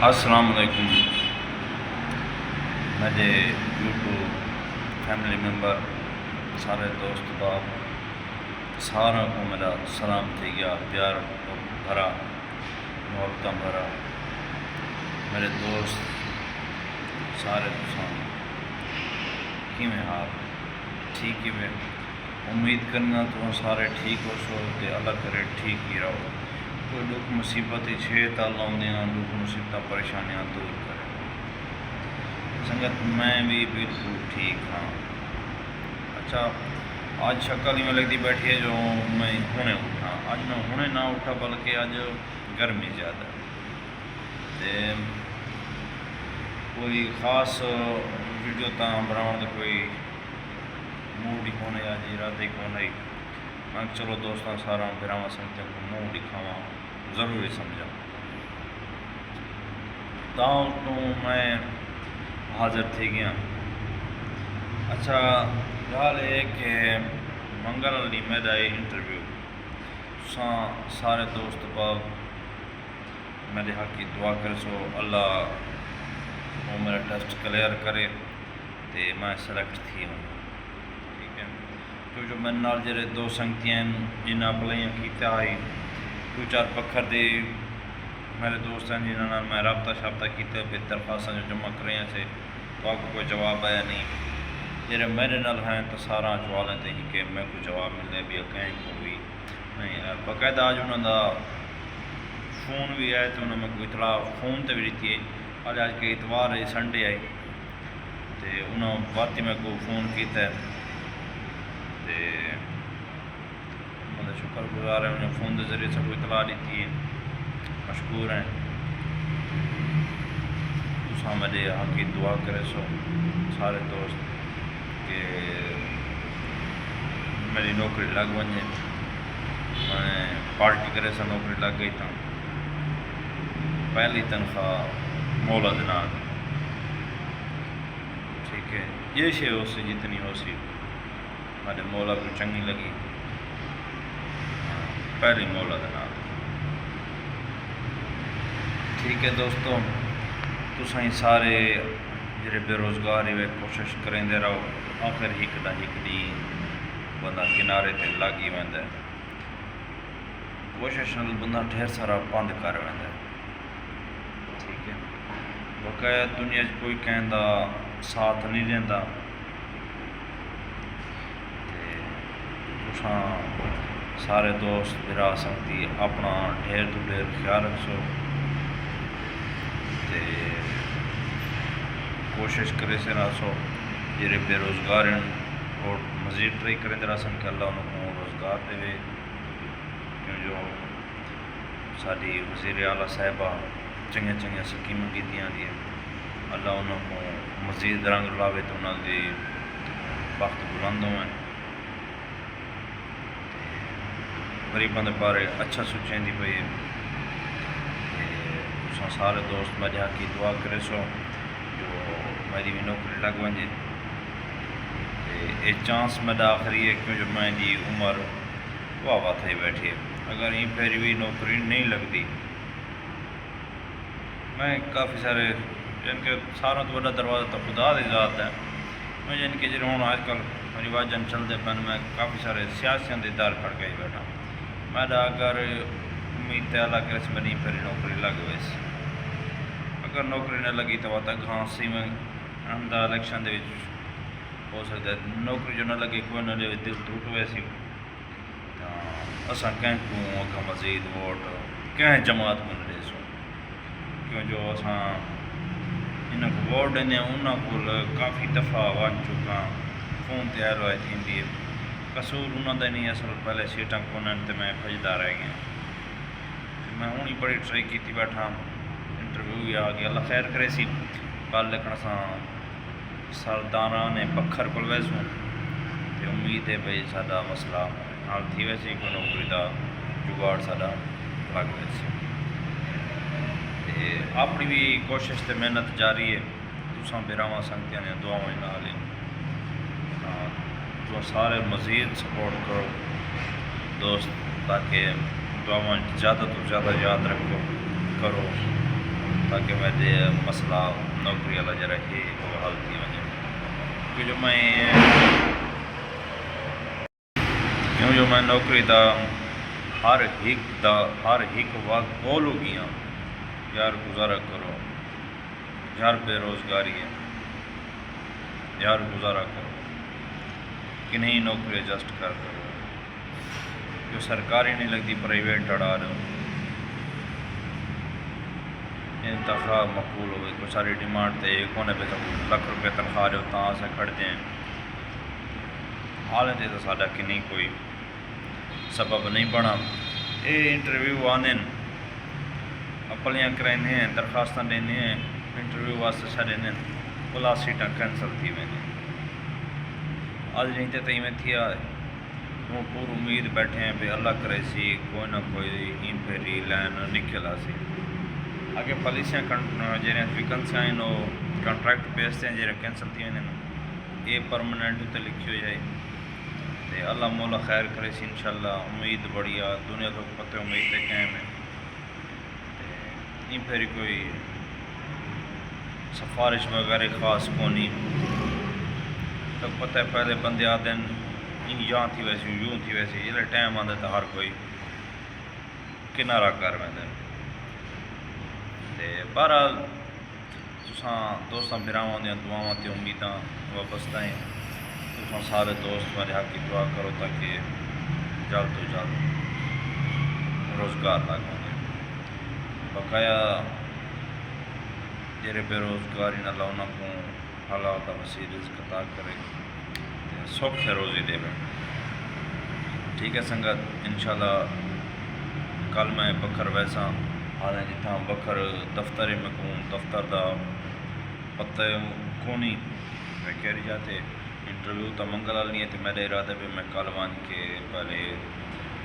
السلام علیکم میرے یوٹیوب فیملی ممبر سارے دوست باپ سارا کو میرا سلام تھی گیا پیار بھرا محبت بھرا میرے دوست سارے کیویں حال ٹھیک ہی میں امید کرنا تو سارے ٹھیک ہو سو تے اللہ کرے ٹھیک ہی رہو کوئی دکھ مصیبت چھے تا اللہ دیاں دکھ مصیبت پریشانیاں دور کرے سنگت میں بھی بالکل ٹھیک ہاں اچھا آج شکل ہی میں لگتی بیٹھی ہے جو میں ہونے اٹھا آج میں ہونے نہ اٹھا بلکہ آج گرمی زیادہ تے کوئی خاص ویڈیو تاں بناؤں تو کوئی موڈ ہی کونے آج ارادہ ہی کونے میں چلو دوستاں سارا براواں سمجھا موڈ دکھاواں ضروری سمجھا تاں تو میں حاضر تھی گیا اچھا گال ہے کہ منگل علی میرا انٹرویو سارے دوست باپ میرے حق کی دعا کر سو اللہ وہ میرا ٹیسٹ کلیئر کرے تے میں سلیکٹ تھی ہوں ٹھیک ہے کیونکہ میں نال جڑے دو سنگتیاں جنہیں اپلائیاں کیتا آئی دو چار پکھر دے میرے دوست ہیں جنہوں نے میں رابطہ شابطہ کیتے پھر درخواستیں جو جمع کریں سے تو آپ کو کوئی جواب آیا نہیں جڑے میرے نال ہیں تو سارا سوالیں تھے کہ میں کوئی جواب ملنے بھی کہیں کو بھی نہیں باقاعدہ آج انہوں دا فون بھی آئے تو انہوں نے کوئی اطلاع فون تے بھی دیتی ہے آج کے اتوار ہے سنڈے آئی تے انہوں باتی میں کو فون کیتا ہے تے انہوں نے شکر گزار ہے انہوں نے فون دے ذریعے سے کوئی اطلاع دیتی ہے مشکور ہیں تساں میرے حق کی دعا کرے سو سارے دوست کہ میری نوکری لگ ونجے میں پارٹی کرے سا نوکری لگ گئی تھا پہلی تنخواہ مولا دنال ٹھیک ہے یہ شے ہو سی جتنی ہو سی میرے مولا کو چنگی لگی پہلی مولا دنال ٹھیک ہے دوستوں تساں سارے جڑے بے روزگار ہوئے کوشش کریں دے رہو آخر ایک نہ ایک دی بندہ کنارے تے لگ ہی ویندا ہے کوشش نال بندہ ڈھیر سارا بند کر ویندا ہے ٹھیک ہے واقعہ دنیا کوئی کہندا ساتھ نہیں دیندا تے تساں سارے دوست برا سکتی اپنا ڈھیر تو ڈھیر خیال رکھو تے کوشش کرے سے نہ سو جڑے بے روزگار ہیں اور مزید ٹرائی کریں دے رسن کہ اللہ انہوں کو روزگار دے کیوں جو ساری وزیر اعلیٰ صاحبہ چنگے چنگے سکیمیں کی دیاں دی اللہ انہوں کو مزید رنگ لاوے تو انہوں دی وقت بلند ہوئے غریباں دے بارے اچھا سوچیں دی پئی سارے دوست میرے حق کی دعا کرے سو جو میری بھی نوکری لگ ونجے یہ چانس میرا آخری ہے کیوں جو میں دی عمر واہ تھی بیٹھی ہے اگر یہ پھر بھی نوکری نہیں لگتی میں کافی سارے جن کے ساروں تو بڑا دروازہ تو خدا دی ذات ہے میں جن کے جنہوں نے آج کل رواجن چلتے پن میں کافی سارے سیاسیاں دے دار کھڑ کے ہی بیٹھا میرا اگر امید تے اللہ کرے سے میری پھر نوکری لگ ویسی اگر نوکری نہ لگی تو تک ہانسی میں اندھا الیکشن دے ہو سکتا ہے نوکری جو نہ لگی کوئی نہ لے دل ٹوٹ ویسی اساں کہیں کو اگا مزید ووٹ کہیں جماعت کو نہ دے سو کیوں جو اساں انہاں کو ووٹ دینے انہاں کو کافی دفعہ ون چکا فون تے آئے روایت ہندی ہے قصور انہوں نے نہیں اصل پہلے سیٹاں کونن تے میں بھجدا رہ گیا میں ہوں ہی بڑی ٹرائی کیتی بیٹھا انٹرویو بھی آ گیا اللہ خیر کرے سی کل لکھنا سا سرداراں نے پکھر کول ویسوں تے امید ہے بھئی ساڈا مسئلہ حل تھی ویسی کوئی نوکری دا جگاڑ ساڈا لگ ویسی تے اپنی بھی کوشش تے محنت جاری ہے تساں براواں سنگتیاں نے دعاواں نال تو سارے مزید سپورٹ کرو دوست تاکہ دعاواں زیادہ تو زیادہ یاد رکھو کرو تاکہ میرے مسئلہ نوکری والا جرا ہے وہ حل تھی وجہ کیوں جو میں نوکری دا ہر ایک وقت بول ہو گیا یار گزارا کرو یار بے روزگاری ہے یار گزارا کرو کہ نہیں نوکری ایڈجسٹ کر کرو جو سرکاری نہیں لگتی پرائیویٹ اڑا رہے ہو انتخاب مقبول ہوئے کوئی ساری ڈیمانڈ تے کونے پہ لکھ روپے تنخواہ رہے ہو تاں سے کھڑتے ہیں حالیں تو ساڈا کہ نہیں کوئی سبب نہیں بنا یہ انٹرویو آنے اپلیاں کرائنے ہیں درخواستاں دینے ہیں انٹرویو واسطے چھڑنے بلا سیٹاں کینسل تھی وینے آج نہیں تے تھی میں تھیا وہ پور امید بیٹھے ہیں بھی اللہ کرے سی کوئی نہ کوئی ہی پھیری لین نکلا سی آگے پالیسیاں جہاں ویکنسیاں ہیں وہ کنٹریکٹ بیستے ہیں جہاں کینسل تھی وینے یہ پرماننٹ تے لکھی ہو جائے تے اللہ مولا خیر کرے سی انشاءاللہ امید بڑھیا دنیا تو پتہ امید تے قائم ہے نہیں پھر کوئی سفارش وغیرہ خاص کونی تو پتہ ہے پہلے بندے آتے ہیں یہاں تھی ویسی یوں تھی ویسی یہ ٹائم آتا تو ہر کوئی کنارہ کر ویندے تے بہرحال تساں دوستاں بھراواں دیاں دعاواں تے امیداں وابستہ ہیں تساں سارے دوست میرے حق کی دعا کرو تاکہ جلد تو جلد روزگار لگ ونے بقایا جڑے بے روزگاری نہ اللہ کو حلال دا وسیع رزق عطا کرے سوکھ روزی دے ٹھیک ہے سنگت انشاءاللہ کل میں بکر ویسا حالیں جتھاں بکر دفتر میں کون دفتر دا پتہ کونی میں کہہ رہی جاتے انٹرویو تو منگل والی ہے تو میرے ارادہ بھی میں کل وان کے پہلے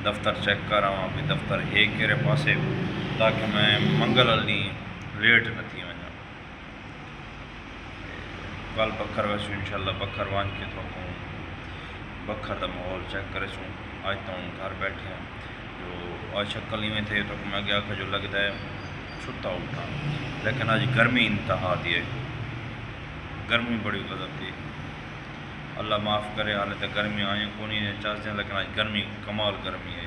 دفتر چیک کر رہا ہوں بھی دفتر ہے کہڑے پاسے تاکہ میں منگل والی لیٹ نہ تھی وجہ کل بکر ویسو انشاءاللہ بکر وان کے تو بکر دا ماحول چیک کرے سوں آج تو گھر بیٹھے ہیں جو آج شکل ہی میں تھے تو میں گیا کہ جو لگتا ہے چھٹا اٹھا لیکن آج گرمی انتہا دی ہے گرمی بڑی غضب تھی اللہ معاف کرے حالے تک گرمی آئیں کونی نے چاہتے ہیں لیکن آج گرمی کمال گرمی ہے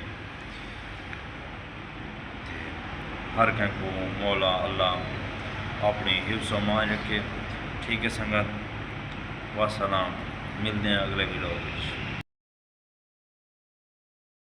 ہر کہیں کو مولا اللہ اپنی حفظ و امان رکھے ٹھیک ہے سنگت وسلام ملتے ہیں اگلے ویڈیو